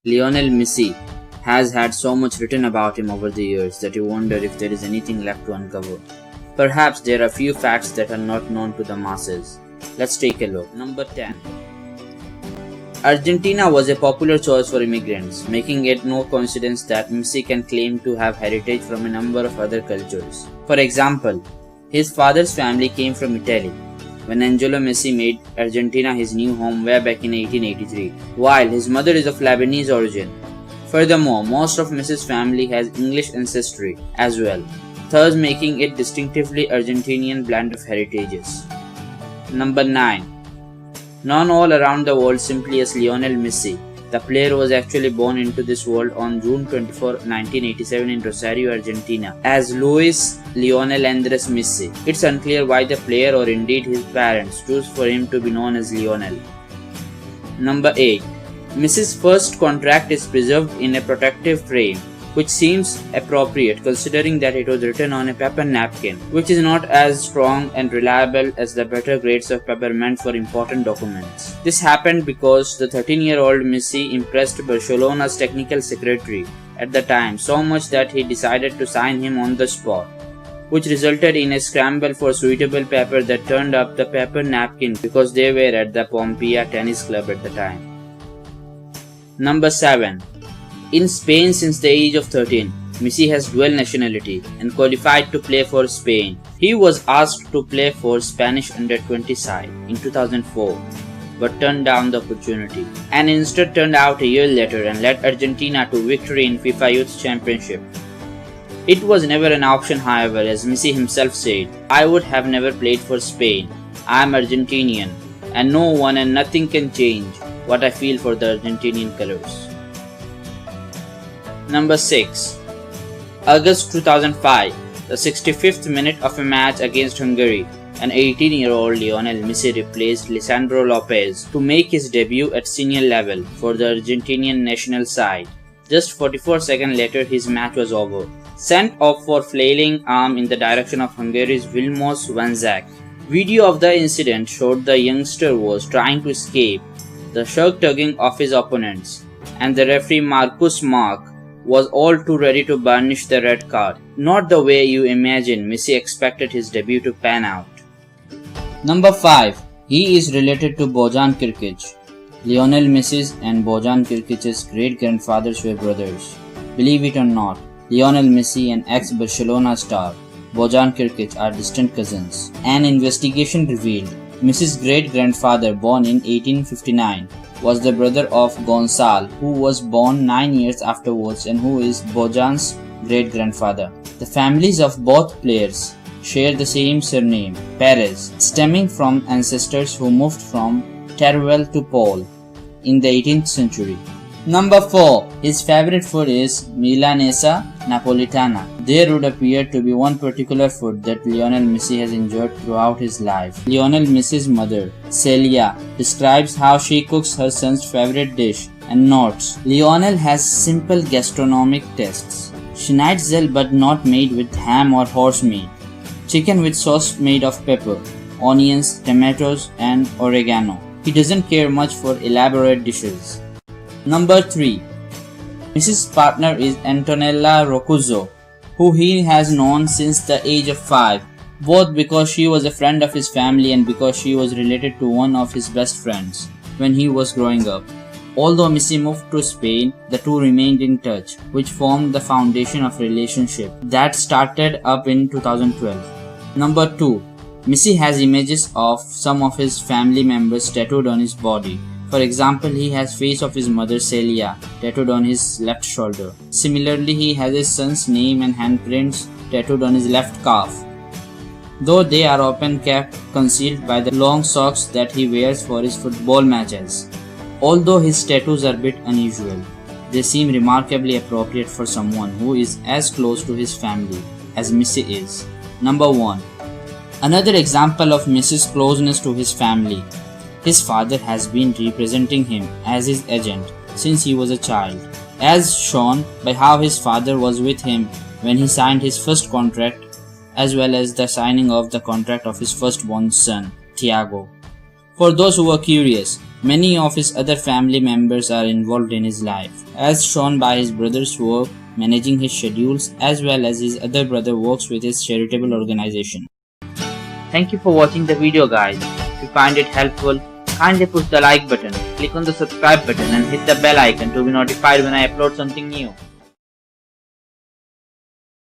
Lionel Messi has had so much written about him over the years that you wonder if there is anything left to uncover. Perhaps there are few facts that are not known to the masses. Let's take a look. Number 10. Argentina was a popular choice for immigrants, making it no coincidence that Messi can claim to have heritage from a number of other cultures. For example, his father's family came from Italy, when Angelo Messi made Argentina his new home way back in 1883, while his mother is of Lebanese origin. Furthermore, most of Messi's family has English ancestry as well, thus making it distinctively Argentinian blend of heritages. Number 9. Known all around the world simply as Lionel Messi, the player was actually born into this world on June 24, 1987 in Rosario, Argentina, as Luis Lionel Andres Messi. It's unclear why the player or indeed his parents chose for him to be known as Lionel. Number 8. Messi's first contract is preserved in a protective frame, which seems appropriate considering that it was written on a paper napkin, which is not as strong and reliable as the better grades of paper meant for important documents. This happened because the 13-year-old Messi impressed Barcelona's technical secretary at the time so much that he decided to sign him on the spot, which resulted in a scramble for suitable paper that turned up the paper napkin because they were at the Pompeia Tennis Club at the time. Number 7. In Spain since the age of 13, Messi has dual nationality and qualified to play for Spain. He was asked to play for Spanish under-20 side in 2004 but turned down the opportunity and instead turned out a year later and led Argentina to victory in FIFA Youth Championship. It was never an option, however, as Messi himself said, "I would have never played for Spain. I am Argentinian and no one and nothing can change what I feel for the Argentinian colors." Number 6. August 2005, the 65th minute of a match against Hungary, an 18-year-old Lionel Messi replaced Lisandro Lopez to make his debut at senior level for the Argentinian national side. Just 44 seconds later, his match was over. Sent off for flailing arm in the direction of Hungary's Vilmos Vanzák. Video of the incident showed the youngster was trying to escape the shirt-tugging of his opponents, and the referee Marcus Mark was all too ready to burnish the red card. Not the way you imagine Messi expected his debut to pan out. Number 5. He is related to Bojan Kirkic. Lionel Messi's and Bojan Kirkic's great-grandfathers were brothers. Believe it or not, Lionel Messi and ex-Barcelona star Bojan Kirkic are distant cousins. An investigation revealed Messi's great-grandfather, born in 1859, was the brother of Gonçalo, who was born 9 years afterwards and who is Bojan's great-grandfather. The families of both players share the same surname, Perez, stemming from ancestors who moved from Teruel to Pol in the 18th century. Number 4. His favorite food is Milanesa Napolitana. There would appear to be one particular food that Lionel Messi has enjoyed throughout his life. Lionel Messi's mother, Celia, describes how she cooks her son's favorite dish and notes, "Lionel has simple gastronomic tastes. Schnitzel but not made with ham or horse meat. Chicken with sauce made of pepper, onions, tomatoes and oregano. He doesn't care much for elaborate dishes." Number 3. Messi's partner is Antonella Roccuzzo, who he has known since the age of 5, both because she was a friend of his family and because she was related to one of his best friends when he was growing up. Although Messi moved to Spain, the two remained in touch, which formed the foundation of a relationship that started up in 2012. Number 2. Messi has images of some of his family members tattooed on his body. For example, he has face of his mother Celia tattooed on his left shoulder. Similarly, he has his son's name and handprints tattooed on his left calf, though they are often kept concealed by the long socks that he wears for his football matches. Although his tattoos are a bit unusual, they seem remarkably appropriate for someone who is as close to his family as Messi is. Number 1. Another example of Messi's closeness to his family. His father has been representing him as his agent since he was a child, as shown by how his father was with him when he signed his first contract, as well as the signing of the contract of his firstborn son, Thiago. For those who are curious, Many of his other family members are involved in his life, as shown by his brother's work managing his schedules, as well as his other brother works with his charitable organization. Thank you for watching the video, guys. If you find it helpful, kindly push the like button, click on the subscribe button and hit the bell icon to be notified when I upload something new.